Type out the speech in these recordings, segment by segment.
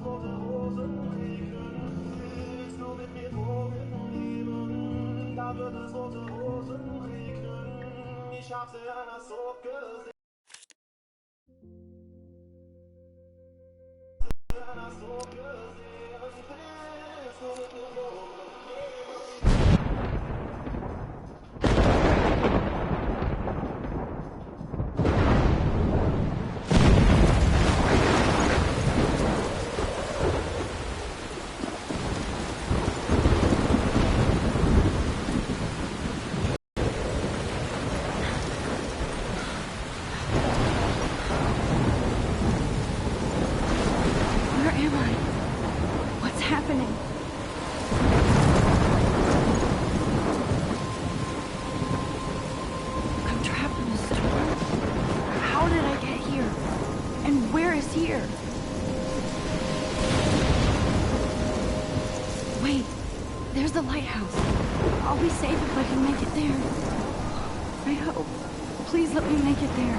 rote Rosen regnen. Willst du mit mir Drogen nehmen? Da wird es rote Rosen regnen. Ich hab sie einer so gesehen. Einer so gesehen. Willst du mit mir Drogen nehmen? Wait, there's the lighthouse. I'll be safe if I can make it there. I hope. Please let me make it there.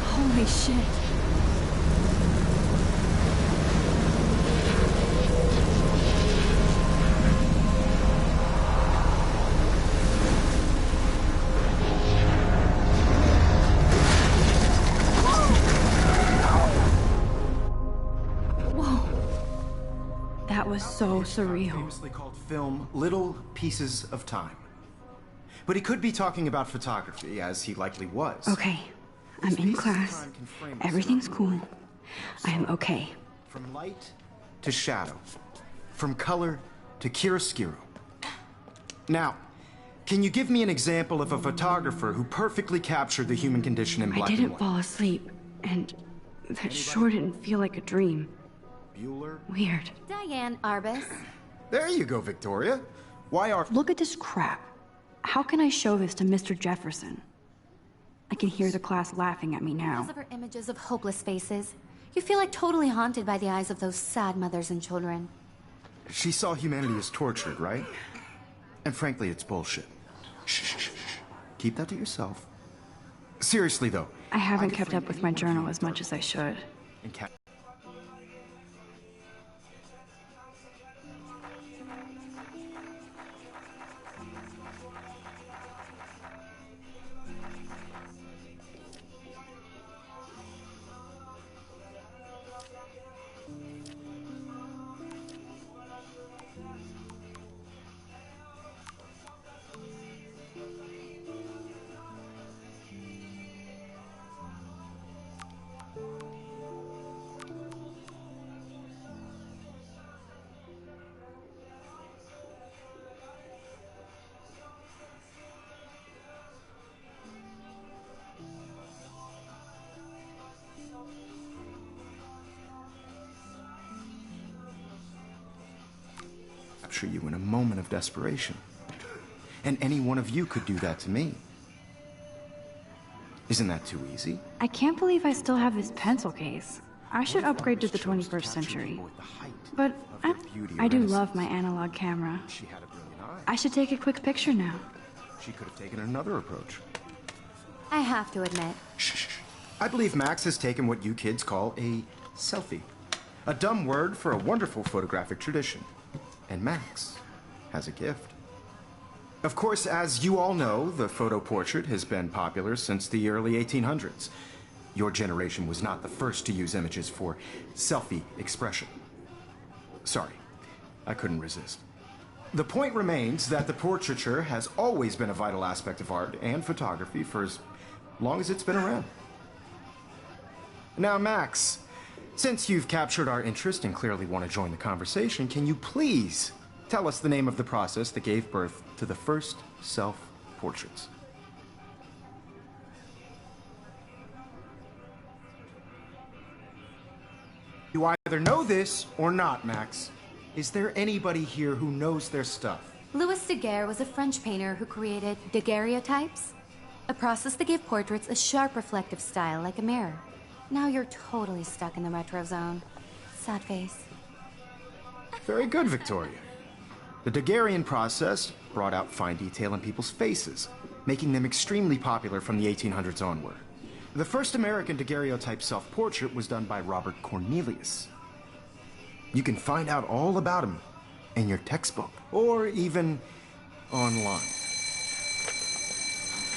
Holy shit. Whoa. That was so surreal. Famously called film Little Pieces of Time. But he could be talking about photography, as he likely was. Okay. I'm in class. Everything's cool. I am okay. From light to shadow. From color to chiaroscuro. Now, can you give me an example of a photographer who perfectly captured the human condition in black and white? I didn't fall asleep, and that sure didn't feel like a dream. Bueller? Weird. Diane Arbus. There you go, Victoria. Why are... Look at this crap. How can I show this to Mr. Jefferson? I can hear the class laughing at me now. Because of her images of hopeless faces, you feel like totally haunted by the eyes of those sad mothers and children. She saw humanity as tortured, right? And frankly, it's bullshit. Shh, shh, shh. Keep that to yourself. Seriously, though. I haven't kept up with my journal as much as I should. Capture you in a moment of desperation. And any one of you could do that to me. Isn't that too easy? I can't believe I still have this pencil case. I should upgrade to the 21st century. But I do love my analog camera. She had a brilliant eye. I should take a quick picture now. She could have taken another approach. I have to admit. Shh. I believe Max has taken what you kids call a selfie. A dumb word for a wonderful photographic tradition. And Max has a gift. Of course, as you all know, the photo portrait has been popular since the early 1800s. Your generation was not the first to use images for selfie expression. Sorry, I couldn't resist. The point remains that the portraiture has always been a vital aspect of art and photography for as long as it's been around. Now, Max, Since you've captured our interest and clearly want to join the conversation, can you please tell us the name of the process that gave birth to the first self-portraits? You either know this or not, Max. Is there anybody here who knows their stuff? Louis Daguerre was a French painter who created daguerreotypes, a process that gave portraits a sharp reflective style like a mirror. Now you're totally stuck in the retro zone. Sad face. Very good, Victoria. The Daguerrean process brought out fine detail in people's faces, making them extremely popular from the 1800s onward. The first American daguerreotype self-portrait was done by Robert Cornelius. You can find out all about him in your textbook, or even online.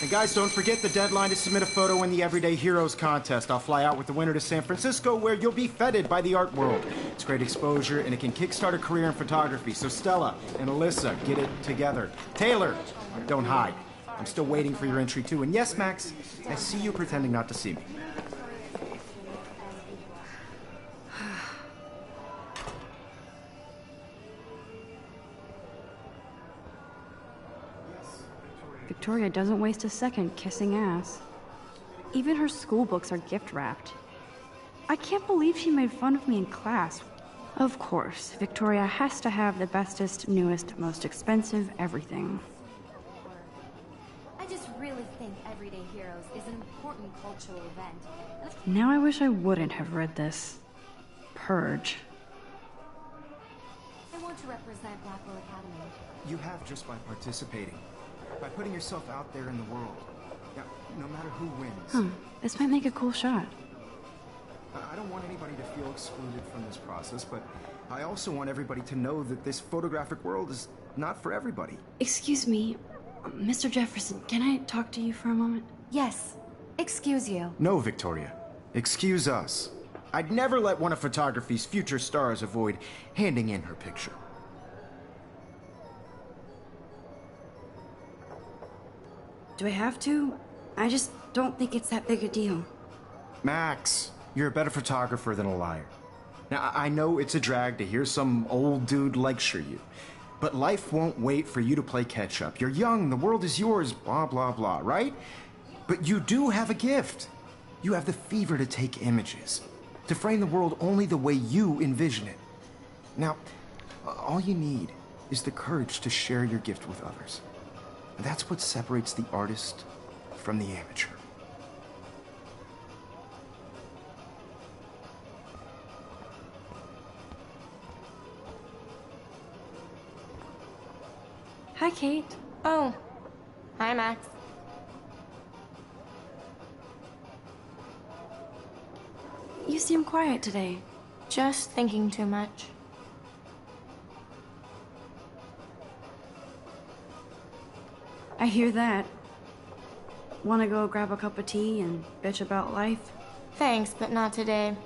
And guys, don't forget the deadline to submit a photo in the Everyday Heroes contest. I'll fly out with the winner to San Francisco, where you'll be feted by the art world. It's great exposure, and it can kickstart a career in photography. So Stella and Alyssa, get it together. Taylor, don't hide. I'm still waiting for your entry, too. And yes, Max, I see you pretending not to see me. Victoria doesn't waste a second kissing ass. Even her school books are gift-wrapped. I can't believe she made fun of me in class. Of course, Victoria has to have the bestest, newest, most expensive everything. I just really think Everyday Heroes is an important cultural event. Now I wish I wouldn't have read this. Purge. I want to represent Blackwell Academy. You have just by participating, by putting yourself out there in the world. Now, no matter who wins. This might make a cool shot. I don't want anybody to feel excluded from this process, but I also want everybody to know that this photographic world is not for everybody. Excuse me, Mr. Jefferson, can I talk to you for a moment? Yes. Excuse you. No, Victoria. Excuse us. I'd never let one of photography's future stars avoid handing in her picture. Do I have to? I just don't think it's that big a deal. Max, you're a better photographer than a liar. Now, I know it's a drag to hear some old dude lecture you, but life won't wait for you to play catch-up. You're young, the world is yours, blah, blah, blah, right? But you do have a gift. You have the fever to take images, to frame the world only the way you envision it. Now, all you need is the courage to share your gift with others. That's what separates the artist from the amateur. Hi, Kate. Oh. Hi, Max. You seem quiet today. Just thinking too much. I hear that. Wanna go grab a cup of tea and bitch about life? Thanks, but not today.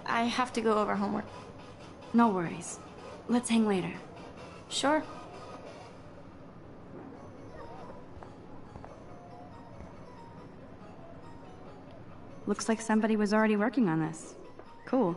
I have to go over homework. No worries. Let's hang later. Sure. Looks like somebody was already working on this. Cool.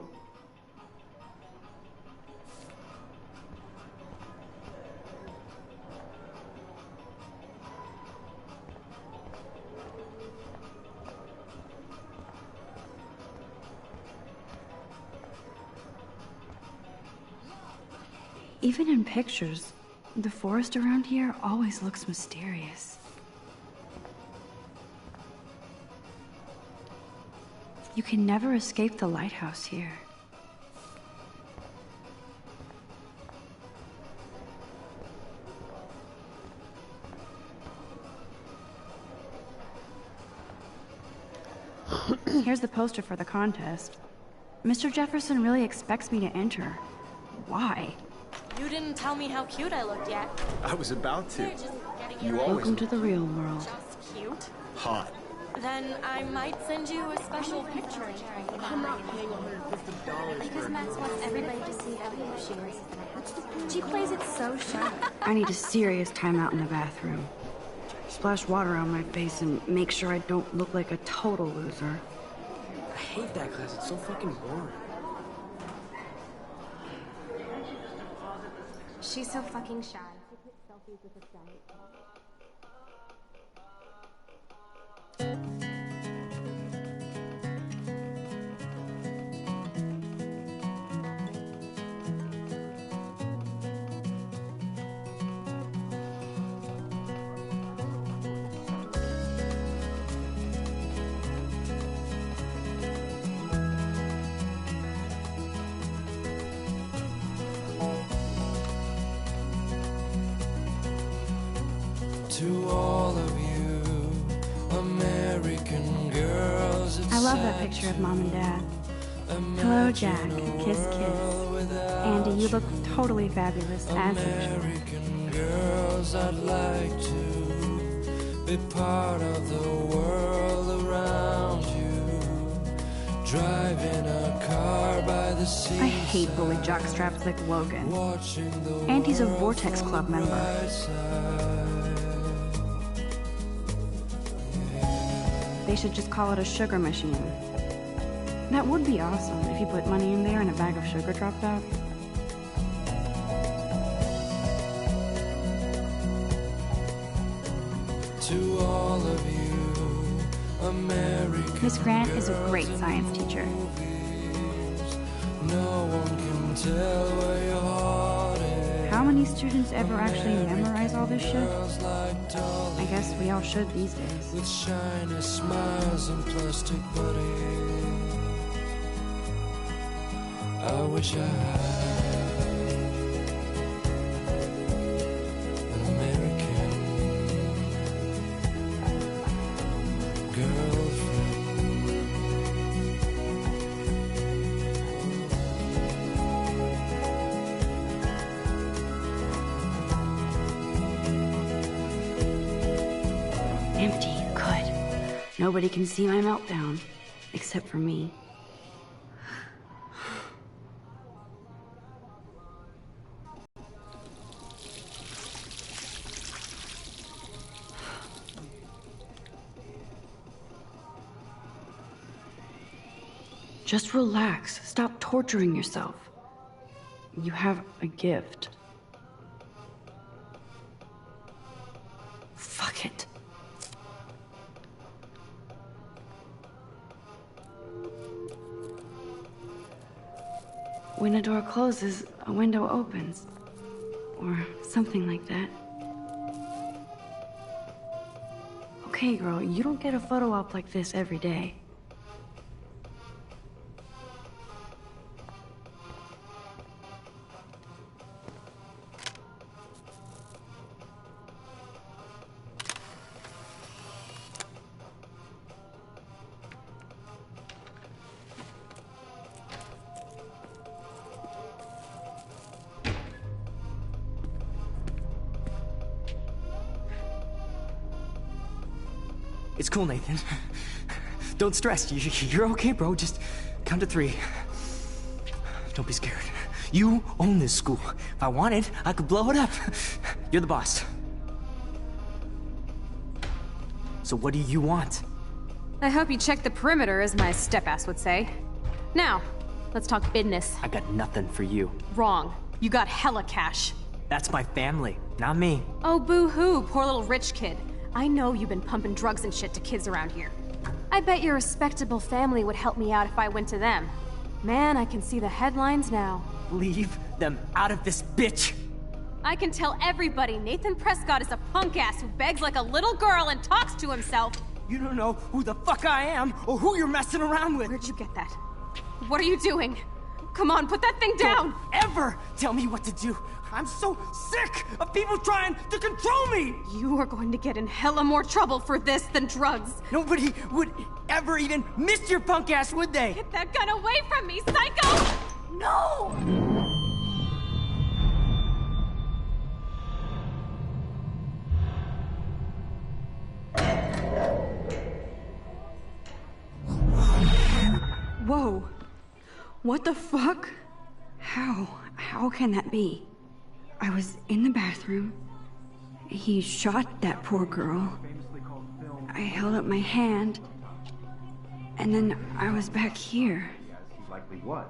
Even in pictures, the forest around here always looks mysterious. You can never escape the lighthouse here. Here's the poster for the contest. Mr. Jefferson really expects me to enter. Why? You didn't tell me how cute I looked yet. I was about to. You Welcome to the real world. Just cute. Hot. Then I might send you a special picture. I'm not paying $150 Because Max wants everybody to see how cute she is. She plays it so sharp. I need a serious timeout in the bathroom. Splash water on my face and make sure I don't look like a total loser. I hate that class. It's so fucking boring. She's so fucking shy. To all of you, American girls. I love that picture of Mom and Dad. Hello, Jack. Kiss, kiss. Andy, you look totally fabulous, as usual. American girls, I'd like to be part of the world around you. Driving a car by the sea. I hate bully jockstraps like Logan. Andy's a Vortex Club member. They should just call it a sugar machine. That would be awesome if you put money in there and a bag of sugar dropped out. To all of you, American Miss Grant is a great science teacher. no one can tell where your heart is. How many students ever actually memorize all this shit? Like dolls I guess we all should these days. with shiny smiles and plastic bodies. I wish I had an American girlfriend. Empty, good. Nobody can see my meltdown, except for me. Just relax. Stop torturing yourself. You have a gift. Fuck it. When a door closes, a window opens. Or something like that. Okay, girl, you don't get a photo op like this every day. It's cool, Nathan. Don't stress. You're okay, bro. Just count to 3. Don't be scared. You own this school. If I wanted, I could blow it up. You're the boss. So what do you want? I hope you checked the perimeter, as my step-ass would say. Now, let's talk business. I got nothing for you. Wrong. You got hella cash. That's my family, not me. Oh, boo-hoo, poor little rich kid. I know you've been pumping drugs and shit to kids around here. I bet your respectable family would help me out if I went to them. Man, I can see the headlines now. Leave them out of this bitch! I can tell everybody Nathan Prescott is a punk ass who begs like a little girl and talks to himself. You don't know who the fuck I am or who you're messing around with. Where'd you get that? What are you doing? Come on, put that thing down! Don't ever tell me what to do. I'm so sick of people trying to control me! You are going to get in hella more trouble for this than drugs. Nobody would ever even miss your punk ass, would they? Get that gun away from me, psycho! No! Whoa. What the fuck? How can that be? I was in the bathroom. He shot that poor girl. I held up my hand. And then I was back here. As he likely was.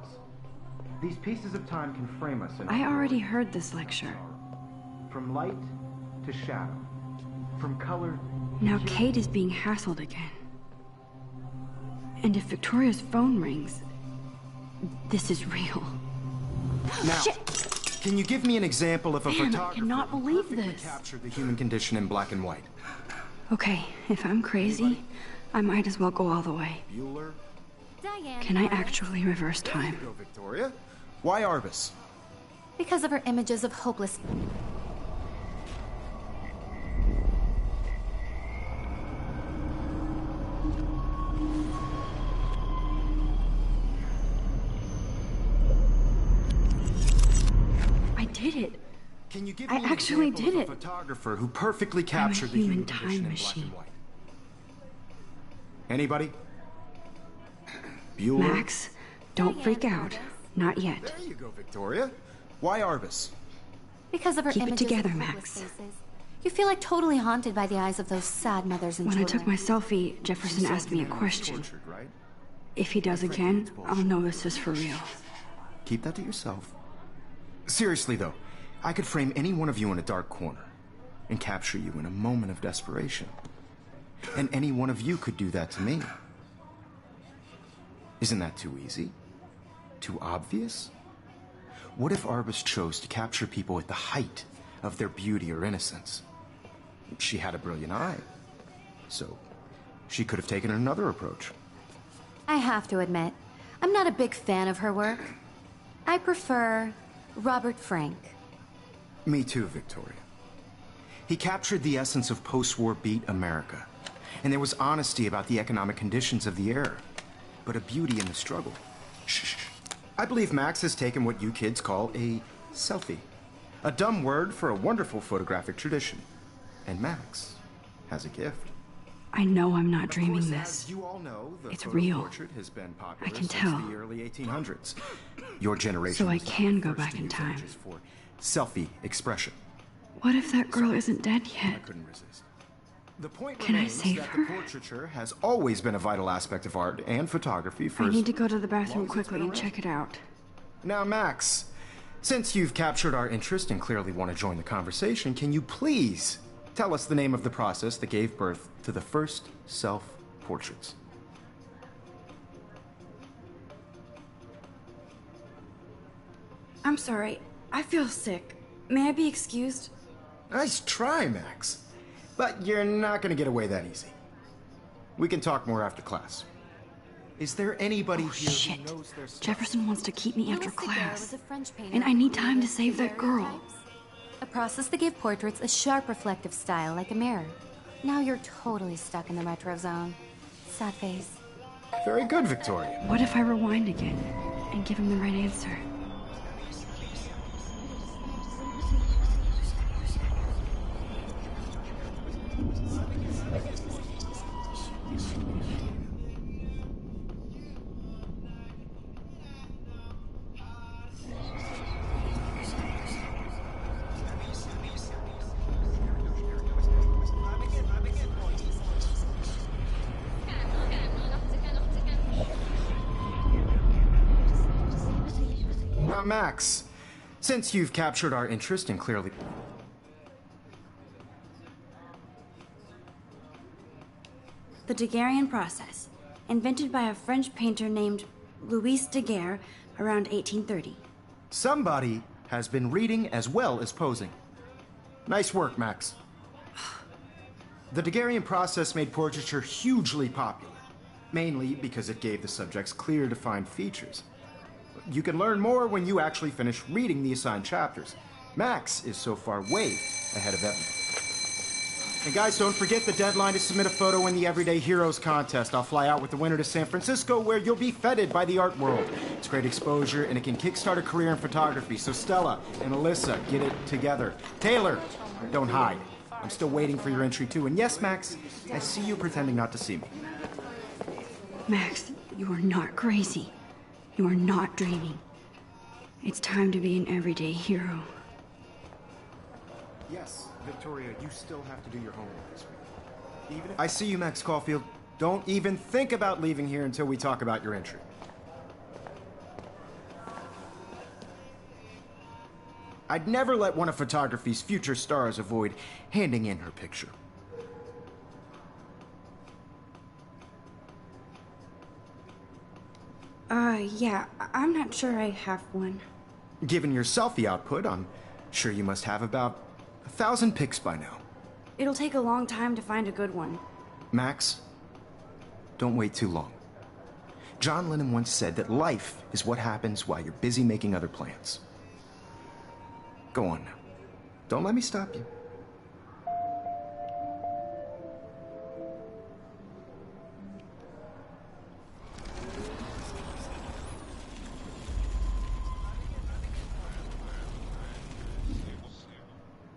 These pieces of time can frame us in I already heard this lecture. from light to shadow, from color. Now Kate is being hassled again. And if Victoria's phone rings, this is real. Now, Shit! can you give me an example of a Man, I photographer cannot who believe perfectly this. captured the human condition in black and white? Okay, if I'm crazy, I might as well go all the way. Bueller? Diane. Can I actually reverse time? Go, Victoria. Why Arbus? Because of her images of hopeless. I did it. Can you give I me an actually example did of a it. photographer who perfectly captured the human human time condition in machine. black and white? Anybody? Bueller? Max, don't freak out. Not yet. There you go, Victoria. Why Arbus? Because of her Keep it images together, of Max. hopeless faces. You feel like totally haunted by the eyes of those sad mothers and When I children. took my selfie, Jefferson asked me a question. Tortured, right? If he does again, I'll know this is for real. Keep that to yourself. Seriously, though, I could frame any one of you in a dark corner and capture you in a moment of desperation. And any one of you could do that to me. Isn't that too easy? Too obvious? What if Arbus chose to capture people at the height of their beauty or innocence? She had a brilliant eye, so she could have taken another approach. I have to admit, I'm not a big fan of her work. I prefer Robert Frank. Me too, Victoria. He captured the essence of post-war beat America, and there was honesty about the economic conditions of the era, but a beauty in the struggle. Shh. I believe Max has taken what you kids call a selfie, a dumb word for a wonderful photographic tradition. And Max has a gift. I know I'm not Of dreaming course, this. as you all know, the It's photo real. portrait has been popular I can since tell. the early 1800s. Your generation So I was not can the go first back to in use time. images for selfie expression. What if that girl isn't dead I yet? couldn't resist. The point Can I remains save that her? the portraiture has always been a vital aspect of art and photography for I as need to go to the bathroom long as it's quickly been and around. check it out. Now, Max, since you've captured our interest and clearly want to join the conversation, can you please tell us the name of the process that gave birth to the first self-portraits? I'm sorry. I feel sick. May I be excused? Nice try, Max. But you're not going to get away that easy. We can talk more after class. Is there anybody here Shit. who knows their stuff? Jefferson wants to keep me after Louis Daguerre class. was a French painter And I who need time to created save that girl. daguerreotypes, a process that gave portraits a sharp reflective style like a mirror. Now you're totally stuck in the retro zone. Sad face. Very good, Victoria. What if I rewind again and give him the right answer? Now, Max, since you've captured our interest and clearly... The Daguerrean process, invented by a French painter named Louis Daguerre around 1830. Somebody has been reading as well as posing. Nice work, Max. The Daguerrean process made portraiture hugely popular, mainly because it gave the subjects clear, defined features. You can learn more when you actually finish reading the assigned chapters. Max is so far way ahead of everyone. And guys, don't forget the deadline to submit a photo in the Everyday Heroes contest. I'll fly out with the winner to San Francisco, where you'll be feted by the art world. It's great exposure, and it can kickstart a career in photography. So Stella and Alyssa, get it together. Taylor, don't hide. I'm still waiting for your entry, too. And yes, Max, I see you pretending not to see me. Max, you are not crazy. You are not dreaming. It's time to be an everyday hero. Yes, Victoria, you still have to do your homework this week. I see you, Max Caulfield. Don't even think about leaving here until we talk about your entry. I'd never let one of photography's future stars avoid handing in her picture. Yeah, I'm not sure I have one. Given your selfie output, I'm sure you must have about 1,000 pics by now. It'll take a long time to find a good one. Max, don't wait too long. John Lennon once said that life is what happens while you're busy making other plans. Go on now. Don't let me stop you.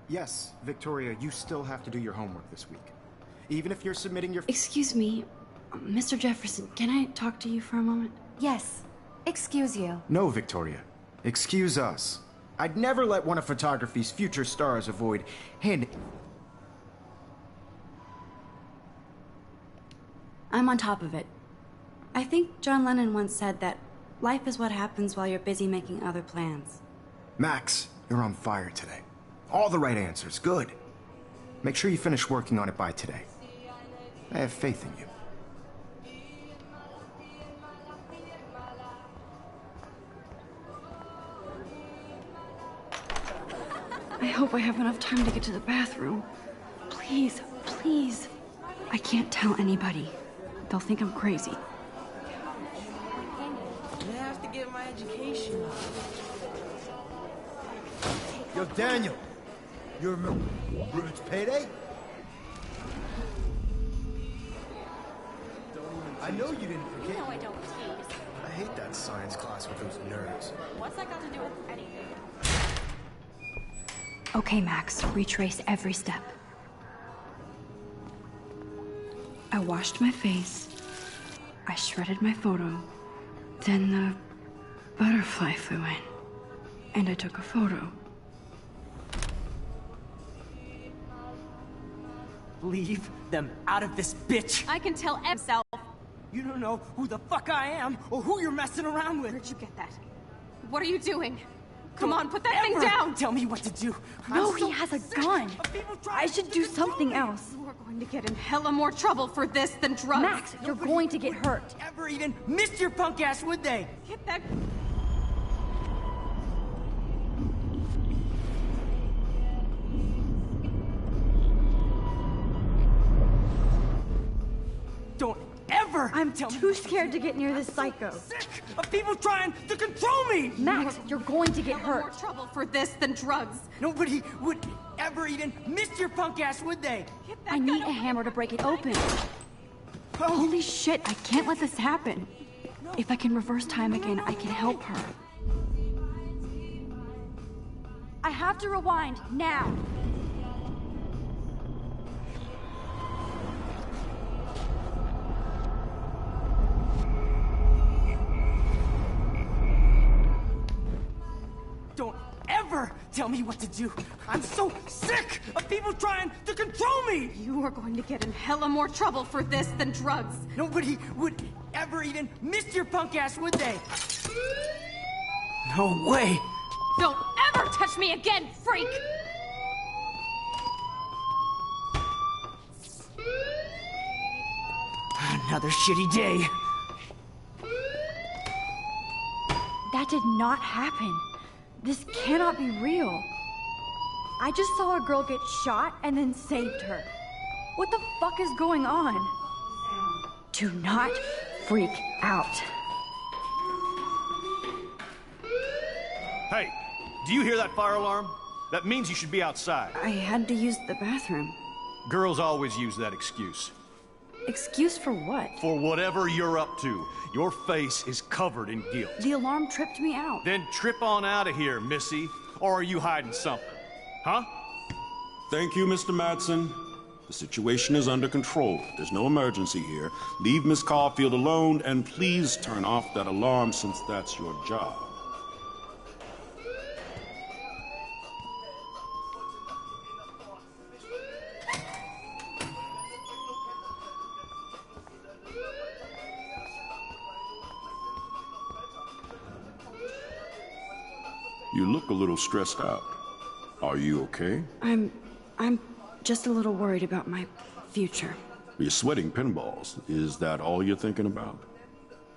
Yes, Victoria, you still have to do your homework this week. Even if you're submitting your... Excuse me, Mr. Jefferson, can I talk to you for a moment? Yes. Excuse you. No, Victoria. Excuse us. I'd never let one of photography's future stars avoid handing... I'm on top of it. I think John Lennon once said that life is what happens while you're busy making other plans. Max, you're on fire today. All the right answers. Good. Make sure you finish working on it by today. I have faith in you. I hope I have enough time to get to the bathroom. Please, please. I can't tell anybody. They'll think I'm crazy. I have to get my education. Yo, Daniel. You remember it's payday? I know you didn't forget. You know I don't tease. I hate that science class with those nerds. What's that got to do with anything? Okay, Max, retrace every step. I washed my face. I shredded my photo. Then the butterfly flew in. And I took a photo. Leave them out of this bitch! I can tell himself. You don't know who the fuck I am or who you're messing around with. Where'd you get that? What are you doing? Come on, put that Ever thing down! Tell me what to do. No, I'm so he has a sick gun. of people trying I should to do control something me. else. You are going to get in hella more trouble for this than drugs. Max, you're going to get hurt. Ever even missed your punk ass, would they? Get that... Don't ever I'm tell me too what to scared do. to get near this psycho. Sick of people trying to control me! Max, you're going to get Hella more hurt. trouble for this than drugs. Nobody would ever even miss your punk ass, would they? Get that I need gun a hammer to break it open. Oh, Holy shit, I can't let this happen. If I can reverse time again, I can help her. I have to rewind, now. don't ever tell me what to do. I'm so sick of people trying to control me! You are going to get in hella more trouble for this than drugs. Nobody would ever even miss your punk ass, would they? No way! Don't ever touch me again, freak! Another shitty day. That did not happen. This cannot be real. I just saw a girl get shot and then saved her. What the fuck is going on? Do not freak out. Hey, do you hear that fire alarm? That means you should be outside. I had to use the bathroom. Girls always use that excuse. Excuse for what? For whatever you're up to. Your face is covered in guilt. The alarm tripped me out. Then trip on out of here, Missy. Or are you hiding something? Huh? Thank you, Mr. Madsen. The situation is under control. There's no emergency here. Leave Miss Caulfield alone, and please turn off that alarm since that's your job. You look a little stressed out. Are you okay? I'm just a little worried about my future. You're sweating pinballs. Is that all you're thinking about?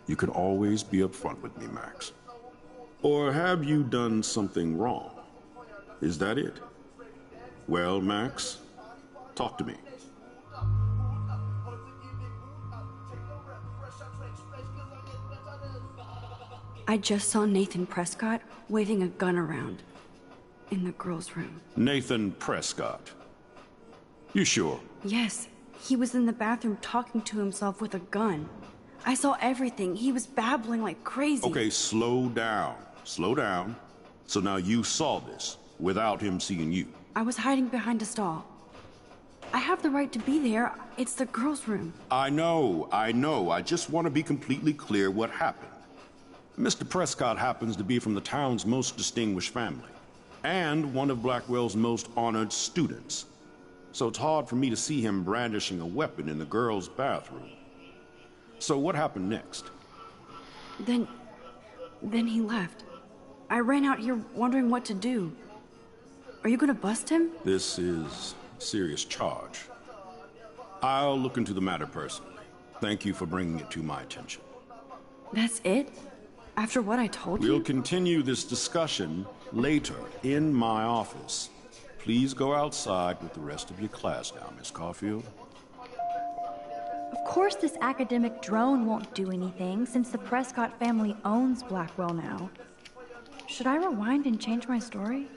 You can always be upfront with me, Max. Or have you done something wrong? Is that it? Well, Max, talk to me. I just saw Nathan Prescott waving a gun around in the girls' room. Nathan Prescott. You sure? Yes, he was in the bathroom talking to himself with a gun. I saw everything. He was babbling like crazy. Okay, slow down. Slow down. So now you saw this without him seeing you. I was hiding behind a stall. I have the right to be there. It's the girls' room. I know. I just want to be completely clear what happened. Mr. Prescott happens to be from the town's most distinguished family, and one of Blackwell's most honored students. So it's hard for me to see him brandishing a weapon in the girls' bathroom. So what happened next? Then he left. I ran out here wondering what to do. Are you gonna bust him? This is a serious charge. I'll look into the matter personally. Thank you for bringing it to my attention. That's it? After what I told you? We'll continue this discussion later in my office. Please go outside with the rest of your class now, Miss Caulfield. Of course this academic drone won't do anything, since the Prescott family owns Blackwell now. Should I rewind and change my story?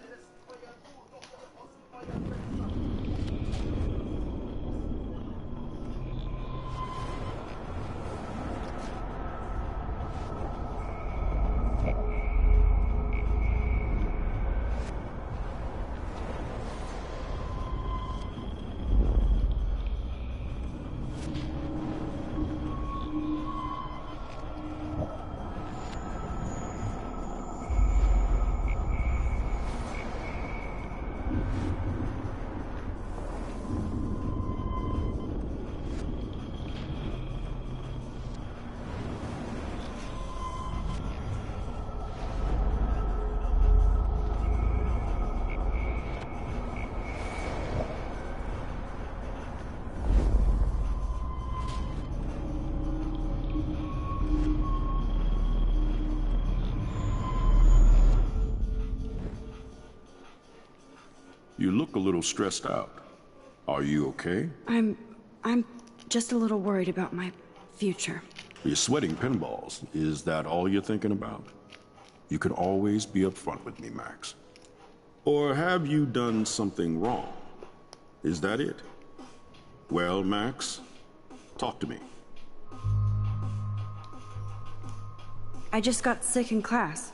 You look a little stressed out. Are you okay? I'm just a little worried about my future. You're sweating pinballs. Is that all you're thinking about? You can always be upfront with me, Max. Or have you done something wrong? Is that it? Well, Max, talk to me. I just got sick in class.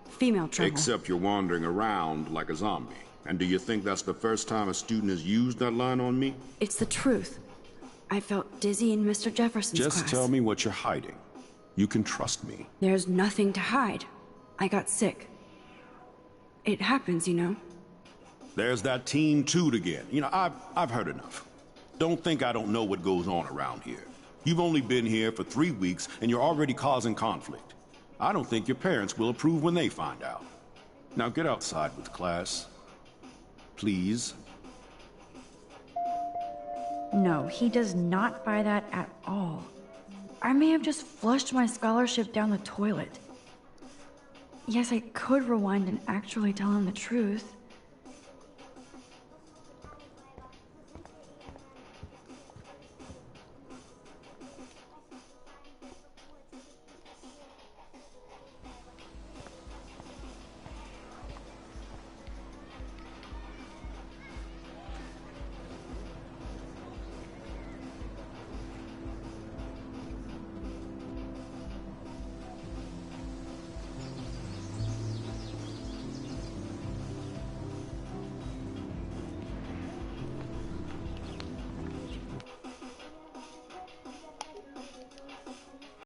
Female trouble. Except you're wandering around like a zombie. And do you think that's the first time a student has used that line on me? It's the truth. I felt dizzy in Mr. Jefferson's class. Just tell me what you're hiding. You can trust me. There's nothing to hide. I got sick. It happens, you know. There's that teen toot again. You know, I've heard enough. Don't think I don't know what goes on around here. You've only been here for 3 weeks, and you're already causing conflict. I don't think your parents will approve when they find out. Now get outside with class. Please. No, he does not buy that at all. I may have just flushed my scholarship down the toilet. Yes, I could rewind and actually tell him the truth.